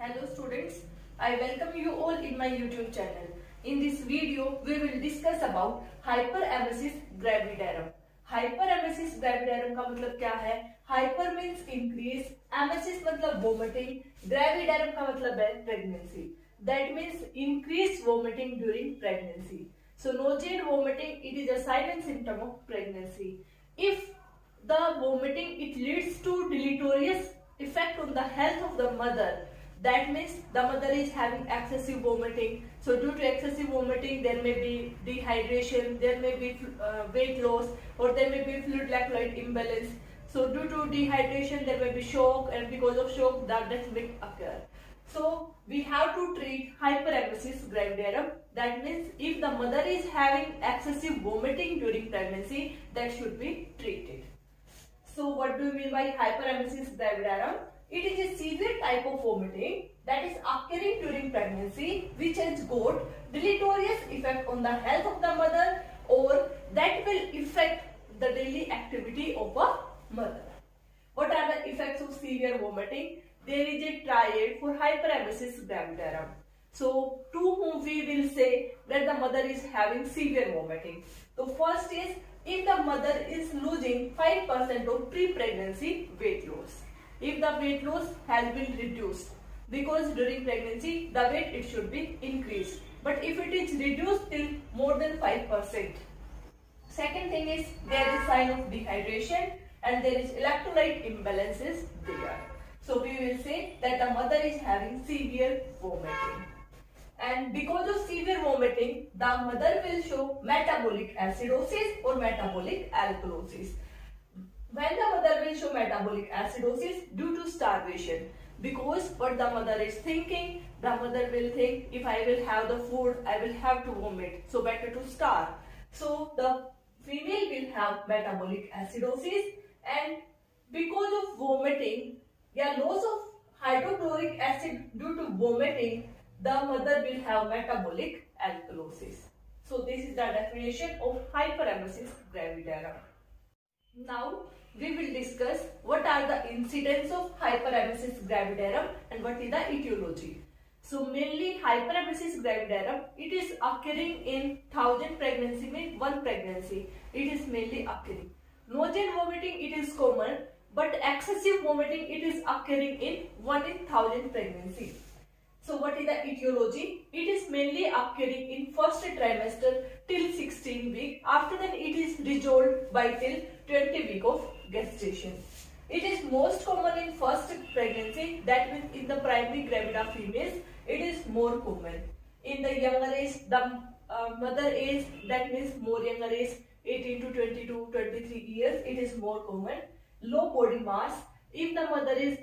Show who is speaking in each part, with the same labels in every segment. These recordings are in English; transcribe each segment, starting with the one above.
Speaker 1: Hello students, I welcome you all in my YouTube channel. In this video, we will discuss about hyperemesis gravidarum. Hyperemesis gravidarum का मतलब क्या है? Hyper means increase, emesis मतलब vomiting, gravidarum का मतलब है pregnancy. That means increased vomiting during pregnancy. So nausea and vomiting, it is a silent symptom of pregnancy. If the vomiting it leads to deleterious effect on the health of the mother, that means the mother is having excessive vomiting. So due to excessive vomiting there may be dehydration, there may be weight loss, or there may be fluid electrolyte imbalance. So due to dehydration there may be shock, and because of shock the death may occur. So we have to treat hyperemesis gravidarum. That means if the mother is having excessive vomiting during pregnancy, that should be treated. So what do you mean by hyperemesis gravidarum? It is a severe type of vomiting that is occurring during pregnancy, which has got deleterious effect on the health of the mother, or that will affect the daily activity of a mother. What are the effects of severe vomiting? There is a triad for hyperemesis gravidarum. So to whom we will say that the mother is having severe vomiting. So first is if the mother is losing 5% of pre-pregnancy weight loss. If the weight loss has been reduced, because during pregnancy the weight it should be increased, but if it is reduced till more than 5%. Second thing is there is sign of dehydration and there is electrolyte imbalances there. So we will say that the mother is having severe vomiting. And because of severe vomiting, the mother will show metabolic acidosis or metabolic alkalosis. When the mother will show metabolic acidosis due to starvation, because what the mother is thinking, the mother will think, if I will have the food, I will have to vomit, so better to starve. So the female will have metabolic acidosis, and because of vomiting, loss of hydrochloric acid due to vomiting, the mother will have metabolic alkalosis. So this is the definition of hyperemesis gravidarum. Now we will discuss what are the incidents of hyperemesis gravidarum and what is the etiology. So mainly hyperemesis gravidarum, it is occurring in 1000 pregnancy means one pregnancy. It is mainly occurring. Nausea and vomiting it is common, but excessive vomiting it is occurring in 1 in 1000 pregnancy. So what is the etiology? It is mainly occurring in first trimester till 16 week. After that it is resolved by till 20 week of gestation. It is most common in first pregnancy, that means in the primary gravida females it is more common. In the younger age, the mother age, that means more younger age, 18 to 22, 23 years, it is more common. Low body mass, if the mother is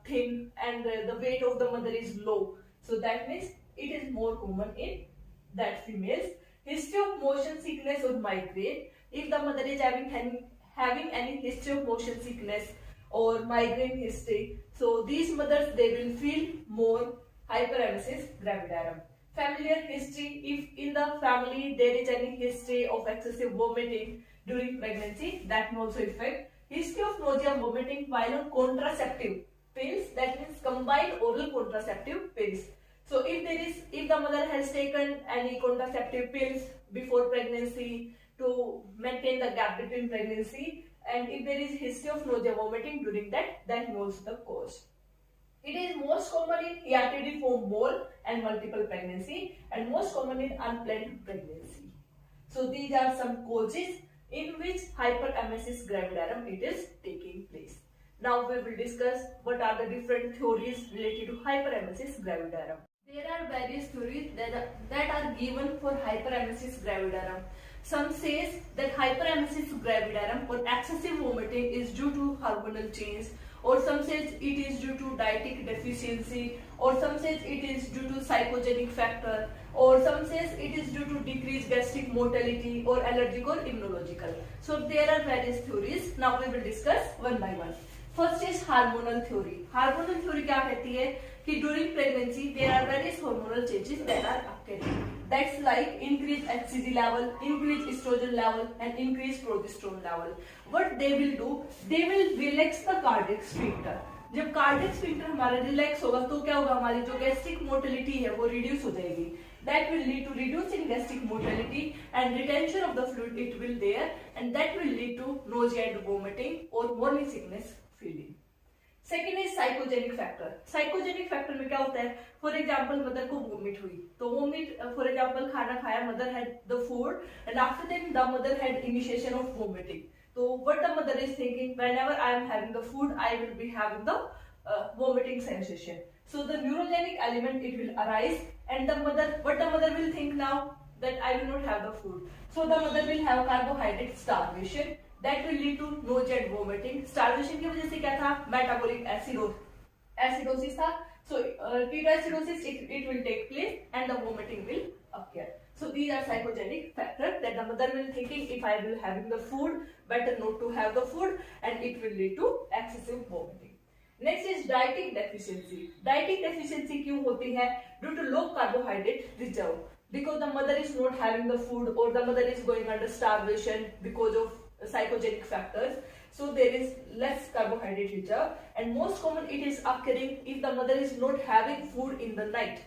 Speaker 1: thin and the weight of the mother is low, so that means it is more common in that females. History of motion sickness or migraine, if the mother is having any history of motion sickness or migraine history, so these mothers they will feel more hyperemesis gravidarum. Familiar history, if in the family there is any history of excessive vomiting during pregnancy, that may also affect. History of nausea and vomiting while on contraceptive pills, that means combined oral contraceptive pills. So if the mother has taken any contraceptive pills before pregnancy to maintain the gap between pregnancy, and if there is history of nausea vomiting during that knows the cause. It is most common in hiatidiform mole and multiple pregnancy, and most common in unplanned pregnancy. So these are some causes in which hyperemesis gravidarum it is taking place. Now we will discuss what are the different theories related to hyperemesis gravidarum. There are various theories that are given for hyperemesis gravidarum. Some says that hyperemesis gravidarum or excessive vomiting is due to hormonal change, or some says it is due to dietetic deficiency, or some says it is due to psychogenic factor, or some says it is due to decreased gastric motility or allergic or immunological. So there are various theories. Now we will discuss one by one. First is hormonal theory. Hormonal theory क्या कहती है कि during pregnancy there are various hormonal changes that are occurring. That's like increased HCG level, increased estrogen level, and increased progesterone level. What they will do, they will relax the cardiac sphincter. जब cardiac sphincter हमारा relax होगा तो क्या होगा, हमारी जो gastric motility है वो रिड्यूस हो जाएगी. That will lead to reduce in gastric motility and retention of the fluid it will there, and that will lead to nausea and vomiting or morning sickness feeling. Second is psychogenic factor. Psychogenic factor में क्या होता है, for example mother को vomit हुई, तो vomit for example खाना खाया, mother had the food and after then the mother had initiation of vomiting. So what the mother is thinking, whenever I am having the food, I will be having the vomiting sensation. So the neurogenic element it will arise, and the mother, what the mother will think now, that I will not have the food. So the mother will have carbohydrate starvation. That will lead to nausea and vomiting. Starvation की वजह से क्या था, metabolic acidosis था. So ketoacidosis it will take place and the vomiting will occur. So these are psychogenic factors that the mother will thinking, if I will having the food, better not to have the food, and it will lead to excessive vomiting. Next is dieting deficiency. Dieting deficiency क्यों होती है? Due to low carbohydrate reserve. Because the mother is not having the food, or the mother is going under starvation because of psychogenic factors. So there is less carbohydrate reserve, and most common it is occurring if the mother is not having food in the night.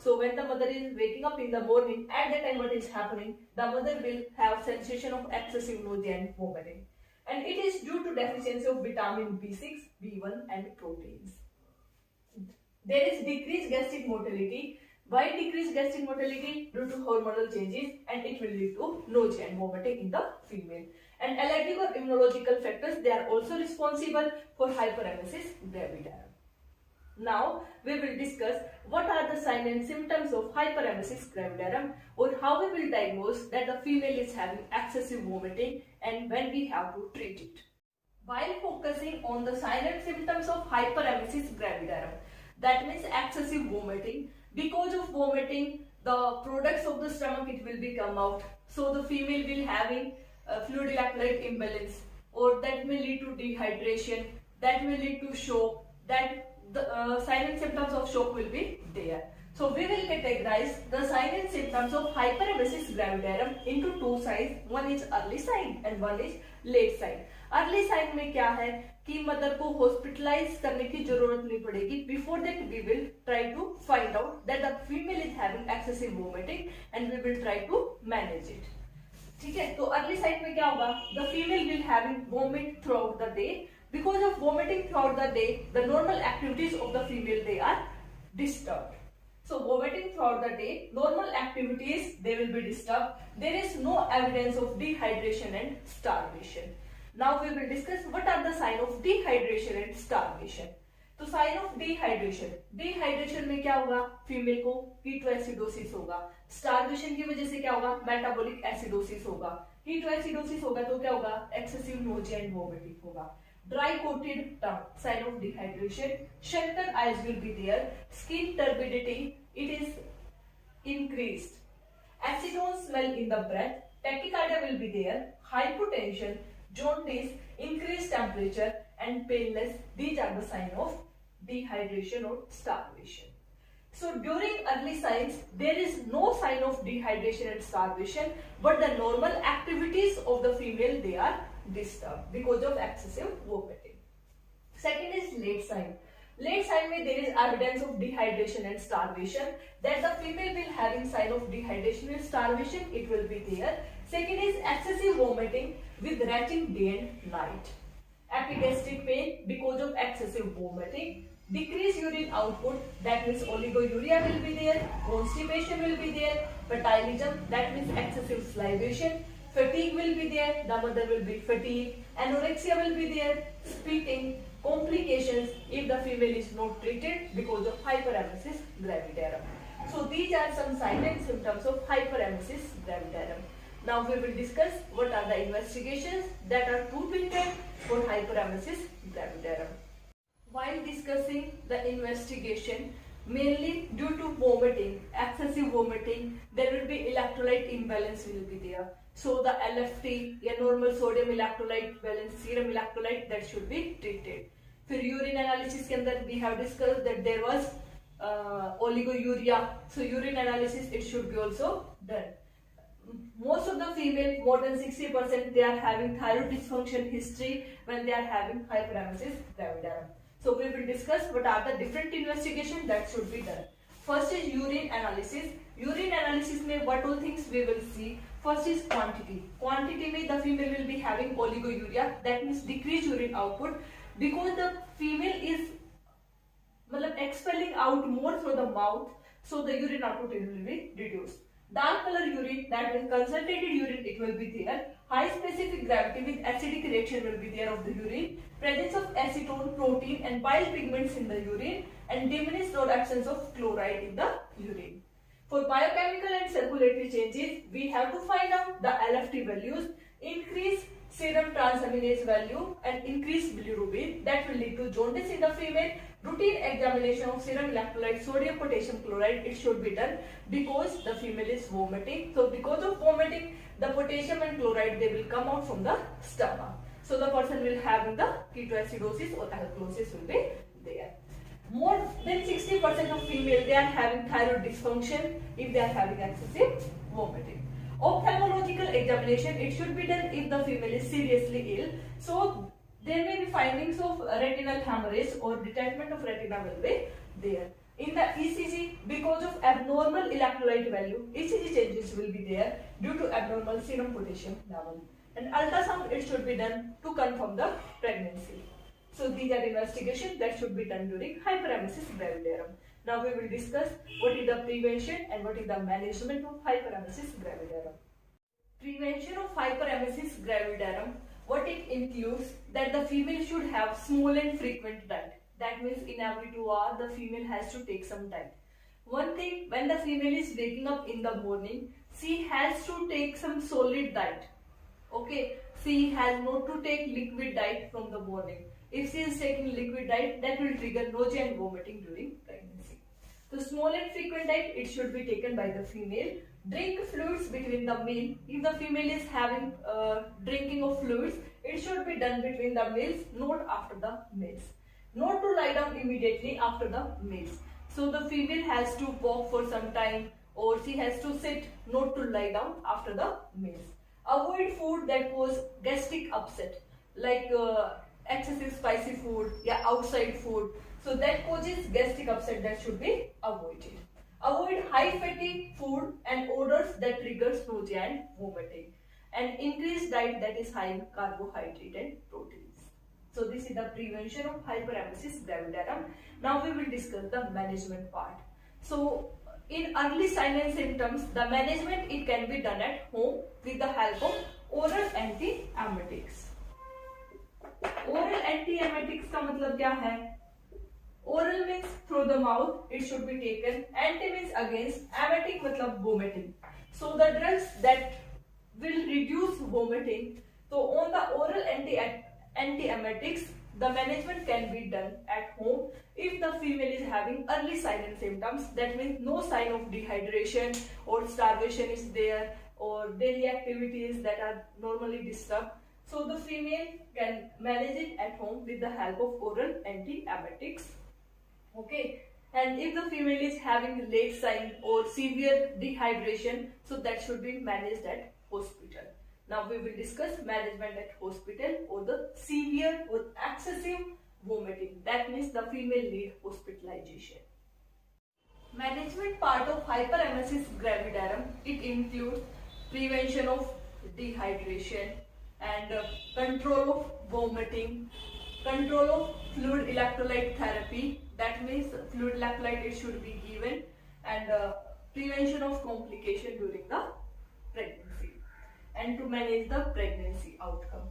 Speaker 1: So when the mother is waking up in the morning, at that time what is happening, the mother will have sensation of excessive nausea and vomiting, and it is due to deficiency of vitamin B6, B1 and proteins. There is decreased gastric motility. Why decreased gastric motility? Due to hormonal changes, and it will lead to nausea and vomiting in the female. And allergic or immunological factors, they are also responsible for hyperemesis gravidarum. Now we will discuss what are the signs and symptoms of hyperemesis gravidarum, or how we will diagnose that the female is having excessive vomiting and when we have to treat it. While focusing on the signs and symptoms of hyperemesis gravidarum, that means excessive vomiting, because of vomiting the products of the stomach it will be come out, so the female will having fluid electrolyte imbalance, or that may lead to dehydration, that may lead to shock, that the signs and symptoms of shock will be there. So we will categorize the signs and symptoms of hyperemesis gravidarum into two signs. One is early sign and one is late sign. Early sign में क्या है कि mother को hospitalise करने की जरूरत नहीं पड़ेगी. Before that we will try to find out that the female is having excessive vomiting and we will try to manage it. ठीक है, तो अर्ली साइन में क्या होगा, the female will having vomit throughout the day. Because of vomiting throughout the day, the normal activities of the female they are disturbed. So vomiting throughout the day, normal activities they will be disturbed. There is no evidence of dehydration and starvation. Now we will discuss what are the signs of dehydration and starvation. तो sign of dehydration, dehydration में क्या होगा, female को ketoacidosis होगा. Starvation की वजह से क्या होगा, मेटाबॉलिक एसिडोसिस होगा. कीटोएसिडोसिस होगा तो क्या होगा, एक्सेसिव नोजिया एंड वोमिटिंग होगा. Dry coated tongue, sign of dehydration. Shrunken eyes will be there. Skin turbidity, it is increased. Acetone smell in the breath. Tachycardia will be there. Hypotension, jaundice, increased temperature and paleness. These are the signs of dehydration or starvation. So during early signs, there is no sign of dehydration and starvation, but the normal activities of the female they are disturbed because of excessive vomiting. Second is late sign. Late sign में there is evidence of dehydration and starvation. That the female will having sign of dehydration and starvation, it will be there. Second is excessive vomiting with retching day and night. Epigastric pain because of excessive vomiting. Decreased urine output, that means oliguria will be there. Constipation will be there. Botulism, that means excessive salivation. Fatigue will be there, the mother will be fatigued. Anorexia will be there. Spitting, complications if the female is not treated because of hyperemesis gravidarum. So these are some signs and symptoms of hyperemesis gravidarum. Now we will discuss what are the investigations that are to be done for hyperemesis gravidarum. While discussing the investigation, mainly due to vomiting, excessive vomiting, there will be electrolyte imbalance will be there. So the LFT या normal sodium electrolyte balance, serum electrolyte that should be treated. फिर urine analysis के अंदर we have discussed that there was oliguria, so urine analysis it should be also done. Most of the female, more than 60%, they are having thyroid dysfunction history when they are having hyperemesis gravidarum. So we will discuss what are the different investigation that should be done. First is urine analysis. Urine analysis में what all things we will see. First is quantity. Quantity में the female will be having oliguria, that means decreased urine output, because the female is expelling out more through the mouth, so the urine output will be reduced. Dark color urine, that means concentrated urine, it will be there. High specific gravity with acidic reaction will be there of the urine. Presence of acetone, protein and bile pigments in the urine, and diminished or absence of chloride in the urine. For biochemical and circulatory changes, we have to find out the LFT values, increase serum transaminase value and increase bilirubin, that will lead to jaundice in the female. Routine examination of serum electrolyte sodium potassium chloride, it should be done because the female is vomiting. So because of vomiting, the potassium and chloride, they will come out from the stomach. So the person will have the ketoacidosis or alkalosis will be there. More than 60% of female, they are having thyroid dysfunction if they are having excessive vomiting. Ophthalmological examination, it should be done if the female is seriously ill. So there may be findings of retinal hemorrhage or detachment of retina will be there. In the ECG, because of abnormal electrolyte value, ECG changes will be there due to abnormal serum potassium level. And ultrasound, it should be done to confirm the pregnancy. So these are investigations that should be done during hyperemesis gravidarum. Now we will discuss what is the prevention and what is the management of hyperemesis gravidarum. Prevention of hyperemesis gravidarum, what it includes, that the female should have small and frequent diet. That means in every 2 hours the female has to take some diet. One thing, when the female is waking up in the morning, she has to take some solid diet. Okay, she has not to take liquid diet from the morning. If she is taking liquid diet, that will trigger nausea and vomiting during pregnancy. So small and frequent diet, it should be taken by the female. Drink fluids between the meal. If the female is having drinking of fluids, it should be done between the meals, not after the meals. Not to lie down immediately after the meals. So the female has to walk for some time, or she has to sit, not to lie down after the meals. Avoid food that cause gastric upset, like excessive spicy food, outside food. So that causes gastric upset, that should be avoided. Avoid high fatty food and odors that triggers nausea and vomiting. And increase diet that is high in carbohydrate and proteins. So this is the prevention of hyperemesis gravidarum. Now we will discuss the management part. So in early signs and symptoms, the management, it can be done at home with the help of oral antiemetics. Oral antiemetics का मतलब क्या है? Oral means through the mouth, it should be taken. Anti means against. Emetic मतलब vomiting. So the drugs that will reduce vomiting. So on the oral antiemetics, the management can be done at home if the female is having early signs and symptoms. That means no sign of dehydration or starvation is there, or daily activities that are normally disturbed. So the female can manage it at home with the help of oral antiemetics. Okay. And if the female is having late sign or severe dehydration, so that should be managed at hospital. Now we will discuss management at hospital or the severe or excessive vomiting. That means the female need hospitalization. Management part of hyperemesis gravidarum, it includes prevention of dehydration and control of vomiting, control of fluid electrolyte therapy. That means fluid electrolyte, it should be given, and prevention of complication during the pregnancy, and to manage the pregnancy outcome.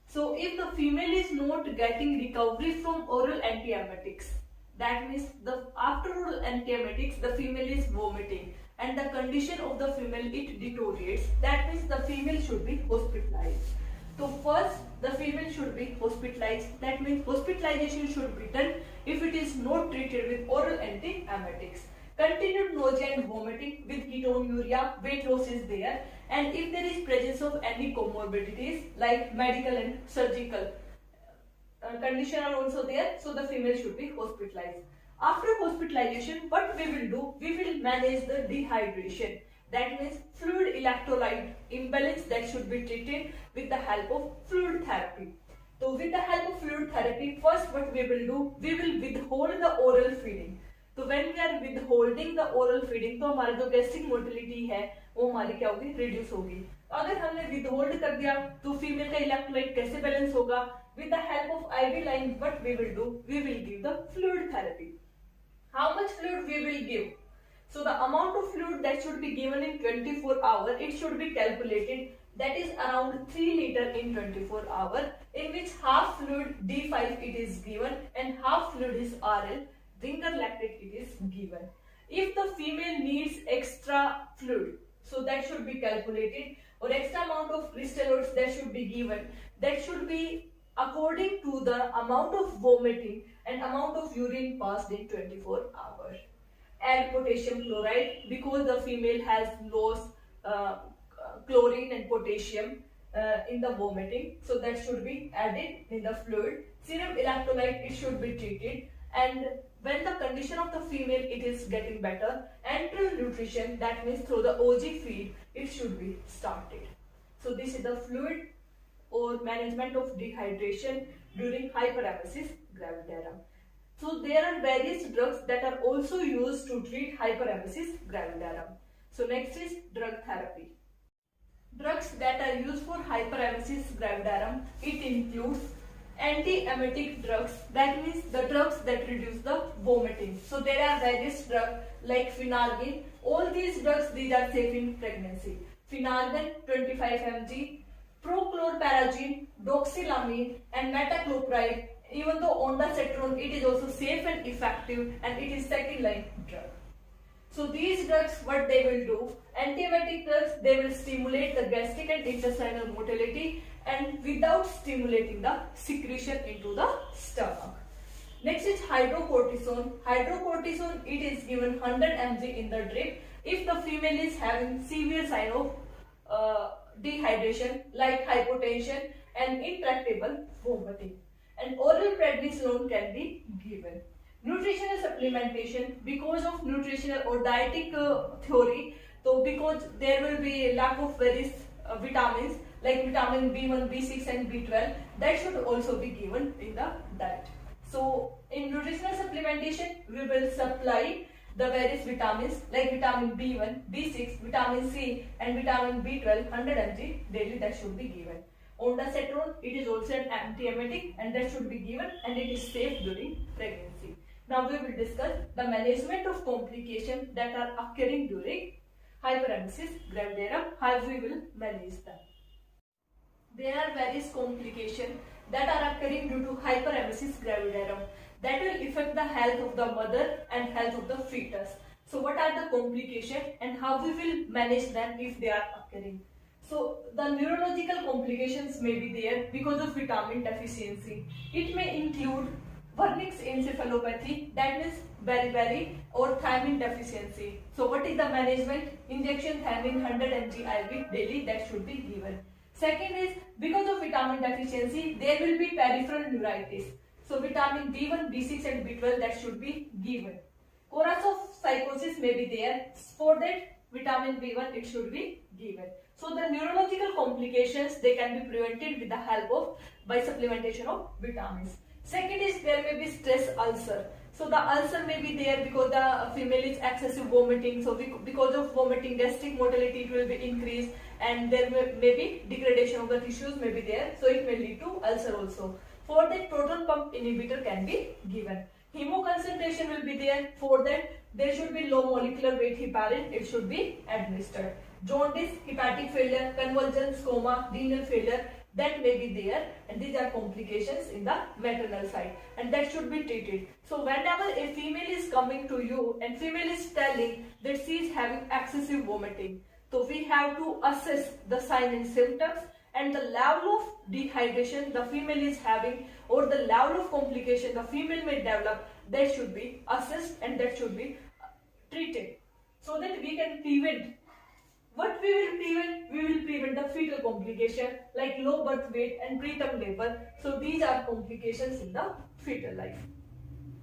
Speaker 1: So if the female is not getting recovery from oral antiemetics, that means after oral antiemetics the female is vomiting and the condition of the female, it deteriorates, that means the female should be hospitalized. So first the female should be hospitalized. That means hospitalization should be done if it is not treated with oral antiemetics. Continued nausea and vomiting with ketonuria, weight loss is there, and if there is presence of any comorbidities like medical and surgical condition are also there, so the female should be hospitalized. After hospitalization, what we will do, we will manage the dehydration. That means fluid electrolyte imbalance, that should be treated with the help of fluid therapy. तो with the help of fluid therapy, first what we will do, we will withhold the oral feeding. तो when we are withholding the oral feeding, तो हमारा जो gastric motility है वो हमारी क्या होगी, रिड्यूस होगी. अगर हमने withhold कर दिया तो फीमेल का इलेक्ट्रोलाइट कैसे बैलेंस होगा? With the help of IV line, what we will do, we will give the fluid therapy. How much fluid we will give? So the amount of fluid that should be given in 24 hours, it should be calculated. That is around 3 liter in 24 hours, in which half fluid D5 it is given and half fluid is RL, Ringer lactate it is given. If the female needs extra fluid, so that should be calculated, or extra amount of crystalloids that should be given, that should be according to the amount of vomiting and amount of urine passed in 24 hours. Add potassium chloride because the female has lost chlorine and potassium in the vomiting, so that should be added in the fluid. Serum electrolyte, it should be treated, and when the condition of the female it is getting better, enteral nutrition, that means through the OG feed, it should be started. So this is the fluid or management of dehydration during hyperemesis gravidarum. So there are various drugs that are also used to treat hyperemesis gravidarum. So next is drug therapy. Drugs that are used for hyperemesis gravidarum, it includes anti-emetic drugs, that means the drugs that reduce the vomiting. So there are various drugs like Phenargin. All these drugs, these are safe in pregnancy. Phenargin 25 mg, prochlorperazine, doxylamine and metoclopramide. Even though ondansetron, it is also safe and effective, and it is second line drug. So these drugs, what they will do, antiemetic drugs, they will stimulate the gastric and intestinal motility and without stimulating the secretion into the stomach. Next is hydrocortisone. Hydrocortisone, it is given 100 mg in the drip if the female is having severe sign of dehydration like hypotension and intractable vomiting. And oral prednisolone can be given. Nutritional supplementation, because of nutritional or dietetic theory, so because there will be lack of various vitamins like vitamin B1, B6 and B12, that should also be given in the diet. So in nutritional supplementation, we will supply the various vitamins like vitamin B1, B6, vitamin C and vitamin B12 100 mg daily, that should be given. Ondansetron, it is also an antiemetic and that should be given, and it is safe during pregnancy. Now we will discuss the management of complications that are occurring during hyperemesis gravidarum, how we will manage them. There are various complications that are occurring due to hyperemesis gravidarum that will affect the health of the mother and health of the fetus. So what are the complications and how we will manage them if they are occurring? So the neurological complications may be there because of vitamin deficiency. It may include Wernicke's encephalopathy, that means beriberi, or thiamine deficiency. So what is the management? Injection thiamine 100 mg IV daily, that should be given. Second is, because of vitamin deficiency, there will be peripheral neuritis. So vitamin B1, B6 and B12, that should be given. Course of psychosis may be there. For that, vitamin B1, it should be given. So the neurological complications, they can be prevented with the help of by supplementation of vitamins. Second is, there may be stress ulcer. So the ulcer may be there because the female is excessive vomiting. So because of vomiting, gastric motility, it will be increased, and there may be degradation of the tissues may be there. So it may lead to ulcer also. For that, proton pump inhibitor can be given. Hemoconcentration will be there. For that, there should be low molecular weight heparin, it should be administered. Jaundice, hepatic failure, convulsions, coma, renal failure, that may be there, and these are complications in the maternal side, and that should be treated. So whenever a female is coming to you and female is telling that she is having excessive vomiting, so we have to assess the signs and symptoms and the level of dehydration the female is having, or the level of complication the female may develop, that should be assessed and that should be treated, so that we can prevent. What we will prevent? We will prevent the fetal complication like low birth weight and preterm labor. So these are complications in the fetal life.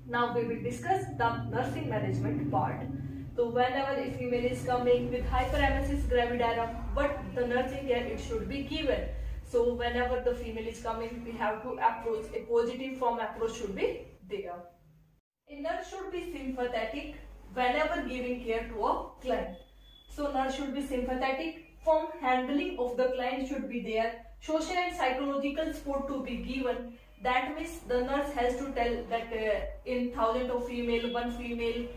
Speaker 1: Now we will discuss the nursing management part. So whenever a female is coming with hyperemesis gravidarum, what the nursing care it should be given. So whenever the female is coming, we have to approach, a positive form approach should be there. A nurse should be sympathetic whenever giving care to a client. So nurse should be sympathetic, firm handling of the client should be there, social and psychological support to be given. That means the nurse has to tell that in thousands of female, one female,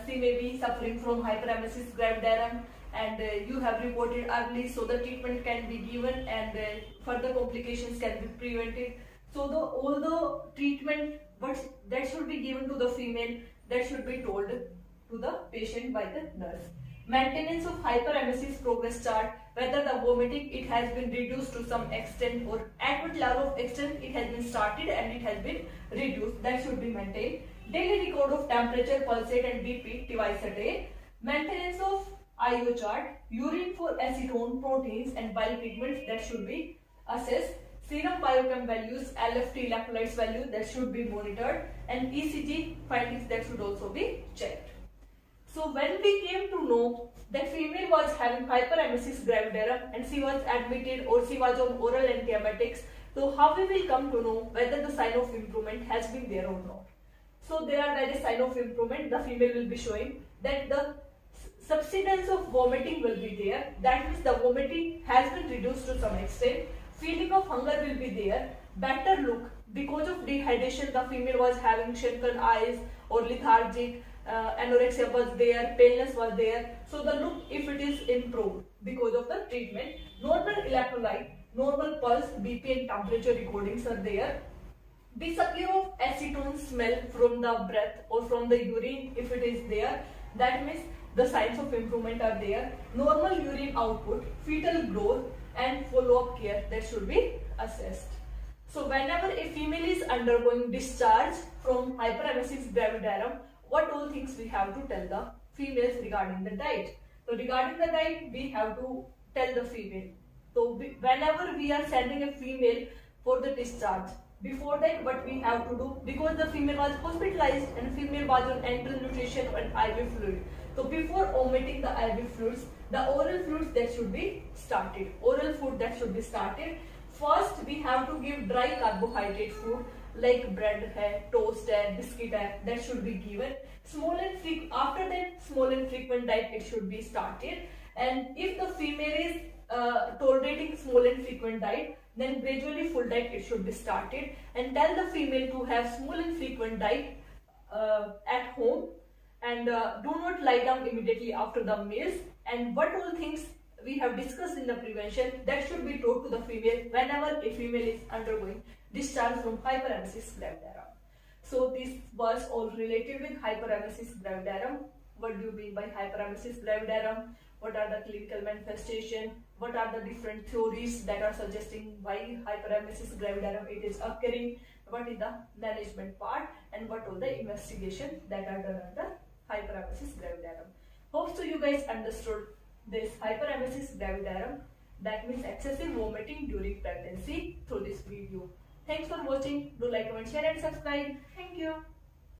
Speaker 1: she may be suffering from hyperemesis gravidarum, and you have reported early, so the treatment can be given and further complications can be prevented. So all the treatment but that should be given to the female, that should be told to the patient by the nurse. Maintenance of hyperemesis progress chart, whether the vomiting it has been reduced to some extent or at what level of extent it has been started and it has been reduced, that should be maintained. Daily record of temperature, pulse rate and BP twice a day. Maintenance of IO chart, urine for acetone, proteins and bile pigments, that should be assessed. Serum biochem values, LFT electrolytes value, that should be monitored, and ECG findings, that should also be checked. So when we came to know that female was having hyperemesis gravidarum and she was admitted or she was on oral antiemetics, so how we will come to know whether the sign of improvement has been there or not? So there are various signs of improvement. The female will be showing that the subsidence of vomiting will be there. That means the vomiting has been reduced to some extent. Feeling of hunger will be there. Better look. Because of dehydration, the female was having shrunken eyes or lethargic. Anorexia was there, paleness was there. So the look, if it is improved because of the treatment. Normal electrolyte, normal pulse, BP and temperature recordings are there. Disappear of acetone smell from the breath or from the urine if it is there. That means the signs of improvement are there. Normal urine output, fetal growth and follow-up care, that should be assessed. So whenever a female is undergoing discharge from hyperemesis gravidarum, what all things we have to tell the females regarding the diet? So regarding the diet, we have to tell the female. So whenever we are sending a female for the discharge, before that what we have to do, because the female was hospitalized and female was on enteral nutrition and IV fluid. So before omitting the IV fluids, the oral fluids, that should be started. Oral food, that should be started. First we have to give dry carbohydrate food like bread hai, toast hai, biscuit hai, that should be given. After that small and frequent diet, it should be started. And if the female is tolerating small and frequent diet, then gradually full diet it should be started. And tell the female to have small and frequent diet at home, and do not lie down immediately after the meals. And what all things we have discussed in the prevention, that should be taught to the female whenever a female is undergoing discharge from hyperemesis gravidarum. So this was all related with hyperemesis gravidarum. What do you mean by hyperemesis gravidarum? What are the clinical manifestations? What are the different theories that are suggesting why hyperemesis gravidarum it is occurring? What is the management part, and what all the investigations that are done under hyperemesis gravidarum? Hope so you guys understood this hyperemesis gravidarum, that means excessive vomiting during pregnancy, through this video. Thanks for watching. Do like, comment, share and subscribe. Thank you.